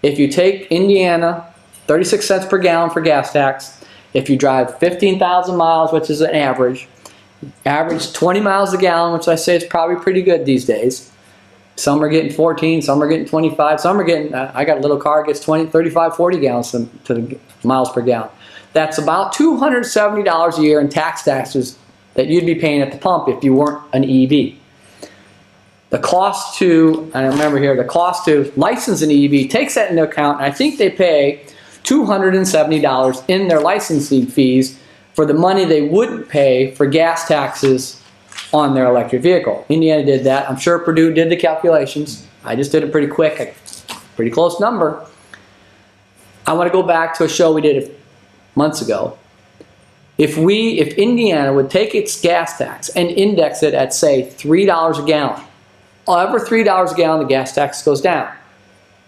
If you take Indiana, 36 cents per gallon for gas tax, if you drive 15,000 miles, which is an average 20 miles a gallon, which I say is probably pretty good these days. Some are getting 14, some are getting 25, some are getting, I got a little car that gets 20, 35, 40 gallons to the miles per gallon. That's about $270 a year in taxes that you'd be paying at the pump if you weren't an EV. The cost to, I remember here, the cost to license an EV takes that into account, and I think they pay $270 in their licensing fees for the money they wouldn't pay for gas taxes on their electric vehicle. Indiana did that. I'm sure Purdue did the calculations. I just did it pretty quick, a pretty close number. I want to go back to a show we did months ago. If Indiana would take its gas tax and index it at, say, $3 a gallon, over $3 a gallon, the gas tax goes down.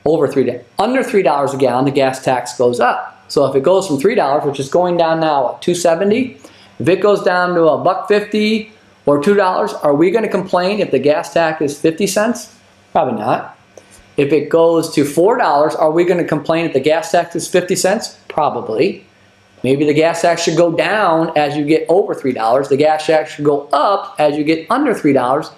Under $3 a gallon, the gas tax goes up. So if it goes from $3, which is going down now at $2.70, if it goes down to $1.50 or $2, are we going to complain if the gas tax is 50 cents? Probably not. If it goes to $4, are we going to complain if the gas tax is 50 cents? Probably. Maybe the gas tax should go down as you get over $3. The gas tax should go up as you get under $3,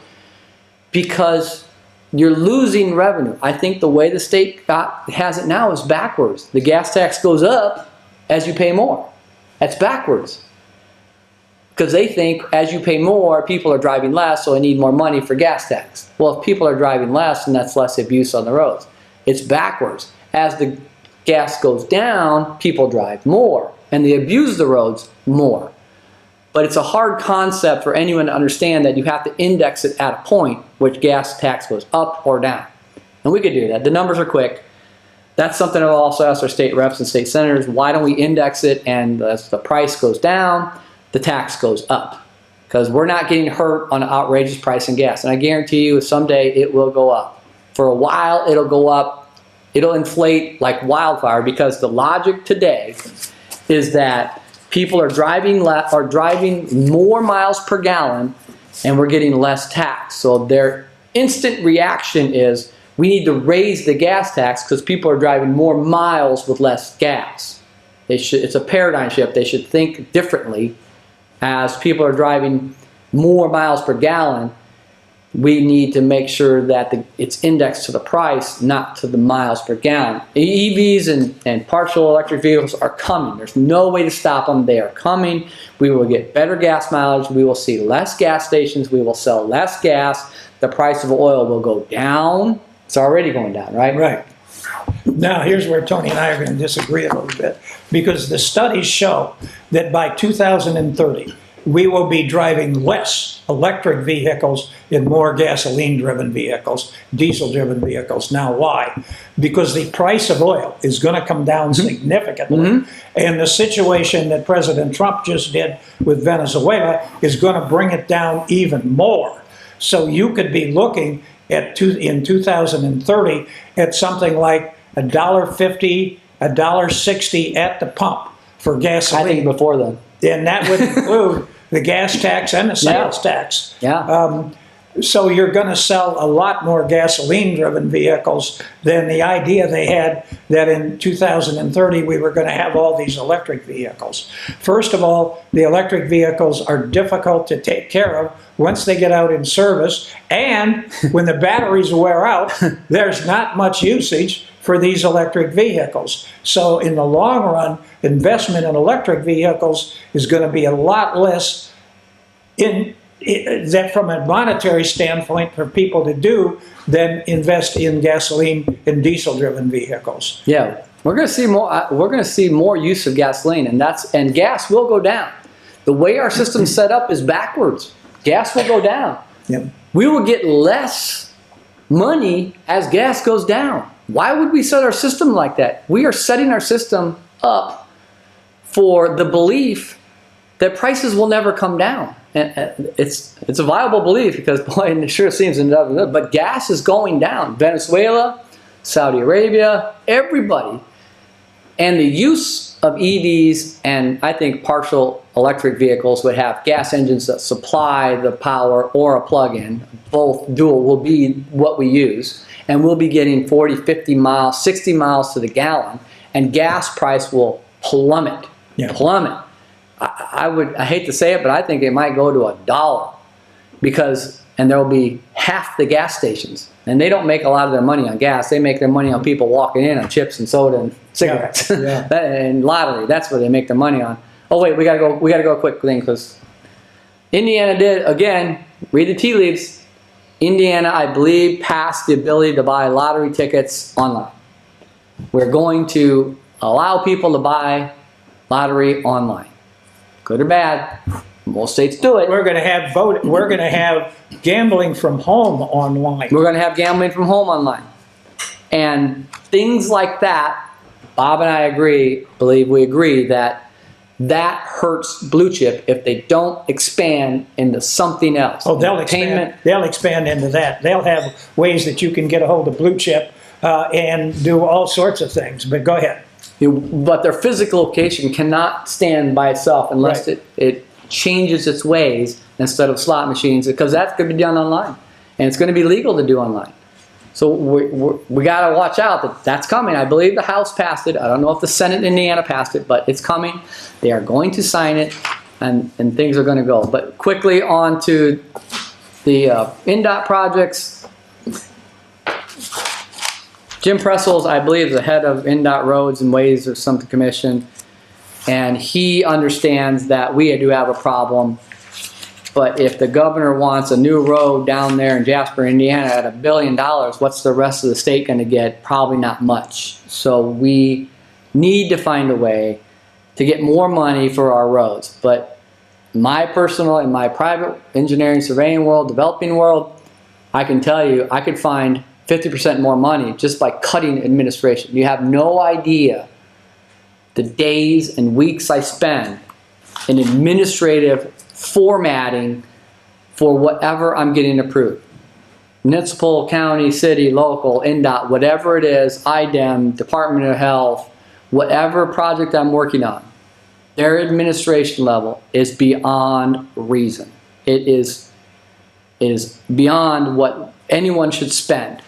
because you're losing revenue. I think the way the state has it now is backwards. The gas tax goes up as you pay more. That's backwards. Because they think as you pay more, people are driving less, so they need more money for gas tax. Well, if people are driving less, then that's less abuse on the roads. It's backwards. As the gas goes down, people drive more, and they abuse the roads more. But it's a hard concept for anyone to understand that you have to index it at a point which gas tax goes up or down. And we could do that. The numbers are quick. That's something I'll also ask our state reps and state senators. Why don't we index it, and as the price goes down, the tax goes up? Because we're not getting hurt on an outrageous price in gas. And I guarantee you someday it will go up. For a while it'll go up. It'll inflate like wildfire, because the logic today is that people are driving more miles per gallon, and we're getting less tax. So their instant reaction is, we need to raise the gas tax because people are driving more miles with less gas. It's a paradigm shift. They should think differently. As people are driving more miles per gallon, we need to make sure that it's indexed to the price, not to the miles per gallon. EVs and partial electric vehicles are coming. There's no way to stop them. They are coming. We will get better gas mileage. We will see less gas stations. We will sell less gas. The price of oil will go down. It's already going down, right? Right. Now, here's where Tony and I are going to disagree a little bit, because the studies show that by 2030, we will be driving less electric vehicles and more gasoline-driven vehicles, diesel-driven vehicles. Now, why? Because the price of oil is going to come down significantly, and the situation that President Trump just did with Venezuela is going to bring it down even more. So you could be looking at in 2030 at something like $1.50, $1.60 at the pump for gasoline. I think before then. And that would include the gas tax and the sales tax. Yeah. So you're going to sell a lot more gasoline-driven vehicles than the idea they had that in 2030 we were going to have all these electric vehicles. First of all, the electric vehicles are difficult to take care of once they get out in service, and when the batteries wear out, there's not much usage for these electric vehicles. So in the long run, investment in electric vehicles is going to be a lot less that from a monetary standpoint for people to do than invest in gasoline and diesel-driven vehicles. Yeah, we're going to see more. We're going to see more use of gasoline, and gas will go down. The way our system's set up is backwards. Gas will go down. Yep. We will get less money as gas goes down. Why would we set our system like that? We are setting our system up for the belief that prices will never come down. And it's a viable belief, because boy, it sure seems inevitable. But gas is going down. Venezuela, Saudi Arabia, everybody. And the use of EVs and I think partial electric vehicles would have gas engines that supply the power or a plug-in. Both dual will be what we use. And we'll be getting 40, 50 miles, 60 miles to the gallon. And gas price will plummet. Yeah. Plummet. I hate to say it, but I think it might go to $1, and there will be half the gas stations, and they don't make a lot of their money on gas. They make their money on people walking in on chips and soda and cigarettes. Yeah. And lottery. That's where they make their money on. Oh wait, we gotta go a quick thing, because Indiana did again. Read the tea leaves. Indiana, I believe, passed the ability to buy lottery tickets online. We're going to allow people to buy lottery online. Good or bad, most states do it. We're going to have We're going to have gambling from home online. We're going to have gambling from home online. And things like that, Bob and I believe we agree that hurts blue chip if they don't expand into something else. Oh, they'll expand into that. They'll have ways that you can get a hold of blue chip and do all sorts of things. But go ahead. But their physical location cannot stand by itself unless it changes its ways instead of slot machines, because that's going to be done online. And it's going to be legal to do online. So we got to watch out that that's coming. I believe the House passed it. I don't know if the Senate in Indiana passed it, but it's coming. They are going to sign it, and things are going to go. But quickly on to the INDOT projects. Jim Pressels, I believe, is the head of NDOT Roads and Ways or something commission, and he understands that we do have a problem. But if the governor wants a new road down there in Jasper, Indiana at $1 billion, what's the rest of the state going to get? Probably not much. So we need to find a way to get more money for our roads. But my personal and my private engineering, surveying world, developing world, I can tell you, I could find 50% more money just by cutting administration. You have no idea the days and weeks I spend in administrative formatting for whatever I'm getting approved. Municipal, county, city, local, NDOT, whatever it is, IDEM, Department of Health, whatever project I'm working on, their administration level is beyond reason. It is beyond what anyone should spend.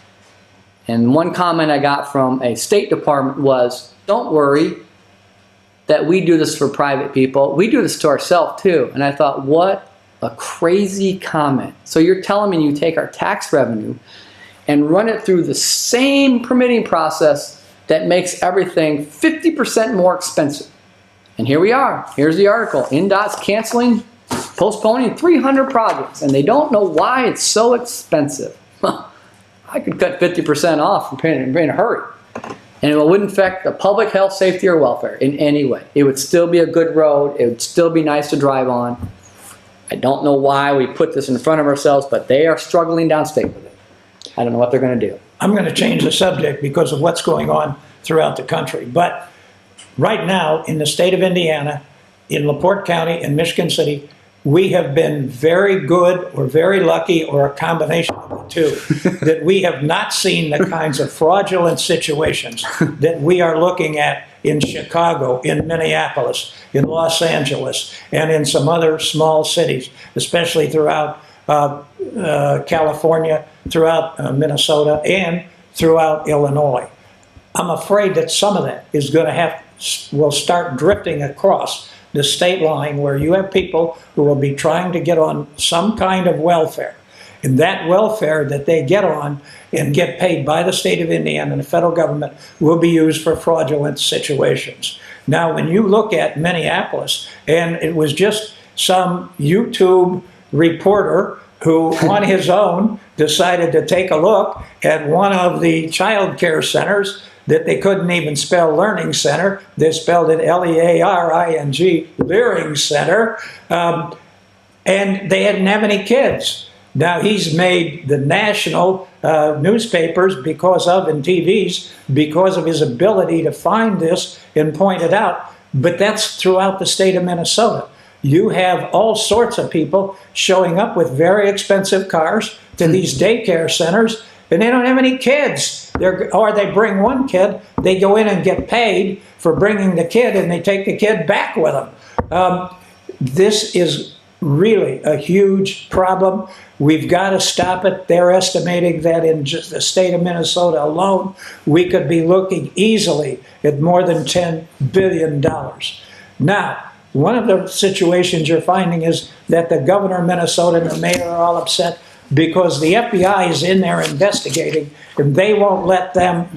And one comment I got from a State Department was, don't worry that we do this for private people. We do this to ourselves too. And I thought, what a crazy comment. So you're telling me you take our tax revenue and run it through the same permitting process that makes everything 50% more expensive. And here we are. Here's the article. NDOT's canceling, postponing 300 projects, and they don't know why it's so expensive. I could cut 50% off in a hurry. And it wouldn't affect the public health, safety, or welfare in any way. It would still be a good road. It would still be nice to drive on. I don't know why we put this in front of ourselves, but they are struggling downstate with it. I don't know what they're going to do. I'm going to change the subject because of what's going on throughout the country. But right now, in the state of Indiana, in LaPorte County and Michigan City, we have been very good or very lucky or a combination of the two that we have not seen the kinds of fraudulent situations that we are looking at in Chicago, in Minneapolis, in Los Angeles, and in some other small cities, especially throughout California, throughout Minnesota, and throughout Illinois. I'm afraid that some of that is going to will start drifting across the state line, where you have people who will be trying to get on some kind of welfare. And that welfare that they get on and get paid by the state of Indiana and the federal government will be used for fraudulent situations. Now, when you look at Minneapolis, and it was just some YouTube reporter who on his own decided to take a look at one of the child care centers that they couldn't even spell Learning Center. They spelled it L-E-A-R-I-N-G, Learing Center, and they didn't have any kids. Now he's made the national newspapers because of, and TVs, because of his ability to find this and point it out, but that's throughout the state of Minnesota. You have all sorts of people showing up with very expensive cars to these daycare centers, and they don't have any kids. Or they bring one kid, they go in and get paid for bringing the kid, and they take the kid back with them. This is really a huge problem. We've got to stop it. They're estimating that in just the state of Minnesota alone, we could be looking easily at more than $10 billion. Now, one of the situations you're finding is that the governor of Minnesota and the mayor are all upset because the FBI is in there investigating, and they won't let them,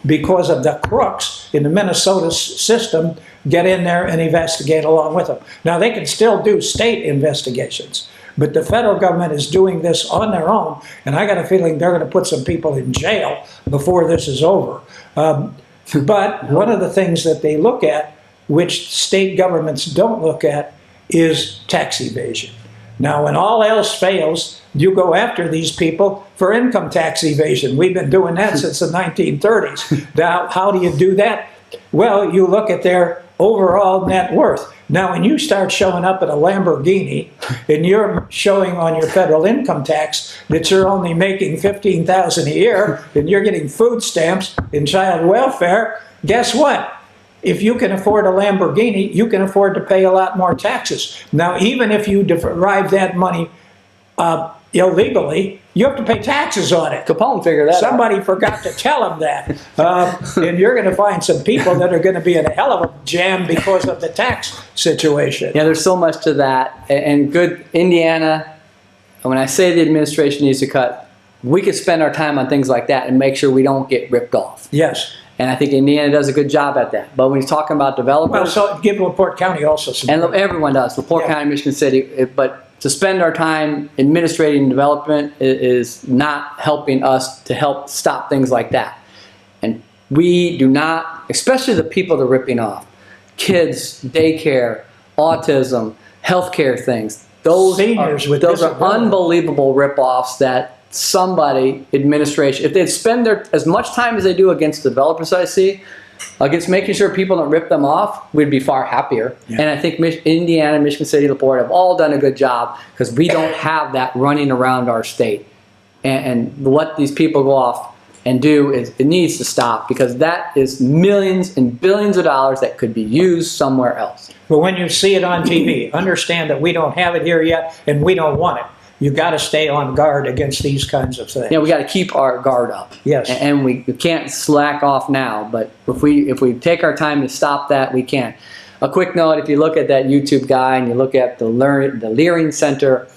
because of the crooks in the Minnesota system, get in there and investigate along with them. Now, they can still do state investigations, but the federal government is doing this on their own, and I got a feeling they're going to put some people in jail before this is over. But one of the things that they look at, which state governments don't look at, is tax evasion. Now, when all else fails, you go after these people for income tax evasion. We've been doing that since the 1930s. Now, how do you do that? Well, you look at their overall net worth. Now, when you start showing up at a Lamborghini and you're showing on your federal income tax that you're only making $15,000 a year and you're getting food stamps and child welfare, guess what? If you can afford a Lamborghini, you can afford to pay a lot more taxes. Now, even if you derive that money illegally, you have to pay taxes on it. Capone figured that out. Somebody forgot to tell him that. And you're going to find some people that are going to be in a hell of a jam because of the tax situation. Yeah, there's so much to that. And good Indiana, when I say the administration needs to cut we could spend our time on things like that and make sure we don't get ripped off. Yes. And I think Indiana does a good job at that. But when he's talking about developers, Well, so give LaPorte County also some. and everyone does, LaPorte Yeah. County, Michigan City, but to spend our time administrating development is not helping us to help stop things like that. And we do not, especially the people that are ripping off, kids, daycare, autism, healthcare things. Those Seniors with those are disabilities. unbelievable rip-offs that somebody, administration, if they'd spend as much time as they do against developers I see, against making sure people don't rip them off, we'd be far happier. Yeah. And I think Indiana, Michigan City, LaPorte have all done a good job because we don't have that running around our state. And what these people go off and do is it needs to stop because that is millions and billions of dollars that could be used somewhere else. But when you see it on TV, understand that we don't have it here yet and we don't want it. You got to stay on guard against these kinds of things. Yeah, we got to keep our guard up. Yes. And we can't slack off now, but if we take our time to stop that, we can. A quick note, if you look at that YouTube guy and you look at the Leering Center,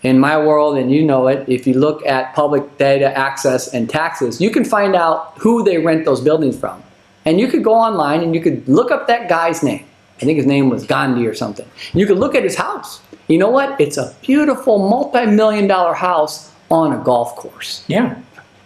in my world, and you know it, if you look at public data access and taxes, you can find out who they rent those buildings from. And you could go online and you could look up that guy's name. I think his name was Gandhi or something. You could look at his house. You know what? It's a beautiful multi-million-dollar house on a golf course. Yeah.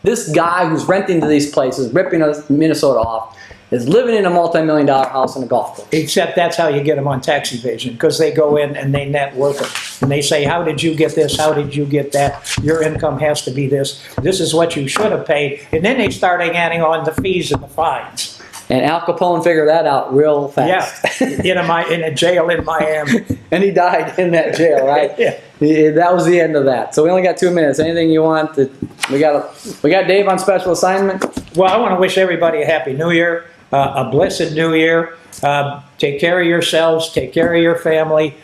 This guy who's renting to these places, ripping us Minnesota off, is living in a multi-million-dollar house on a golf course. Except that's how you get them on tax evasion, because they go in and they net worth it. And they say, how did you get this? How did you get that? Your income has to be this. This is what you should have paid. And then they start adding on the fees and the fines. And Al Capone figured that out real fast. Yeah, in a jail in Miami. And he died in that jail, right? Yeah. That was the end of that. So we only got 2 minutes. Anything you want? We got Dave on special assignment. Well, I want to wish everybody a happy new year, a blessed new year. Take care of yourselves, take care of your family.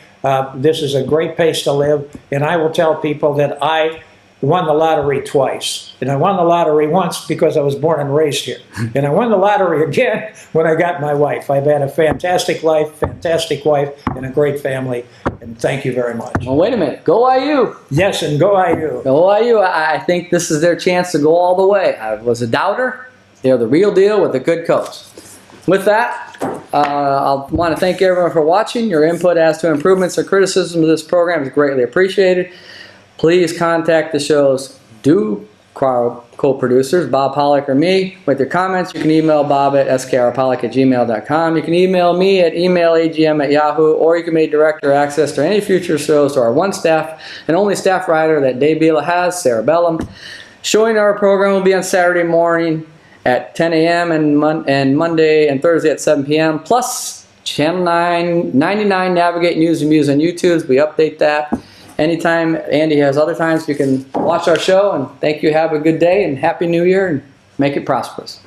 This is a great place to live. And I will tell people that I won the lottery twice. And I won the lottery once because I was born and raised here. And I won the lottery again when I got my wife. I've had a fantastic life, fantastic wife, and a great family. And thank you very much. Well, wait a minute. Go IU. Yes, and go IU. Go IU. I think this is their chance to go all the way. I was a doubter. They're the real deal with a good coach. With that, I want to thank everyone for watching. Your input as to improvements or criticism of this program is greatly appreciated. Please contact the show's co-producers, Bob Pollock or me, with your comments. You can email Bob at skrpollock@gmail.com. You can email me at emailagm@yahoo, or you can make direct access to any future shows to our one staff and only staff writer that Dave Bila has, Sarah Bellum. Showing our program will be on Saturday morning at 10 a.m. and Monday and Thursday at 7 p.m. Plus, Channel 99 Navigate News and Views on YouTube. We update that. Anytime Andy has other times, you can watch our show. And thank you. Have a good day and Happy New Year and make it prosperous.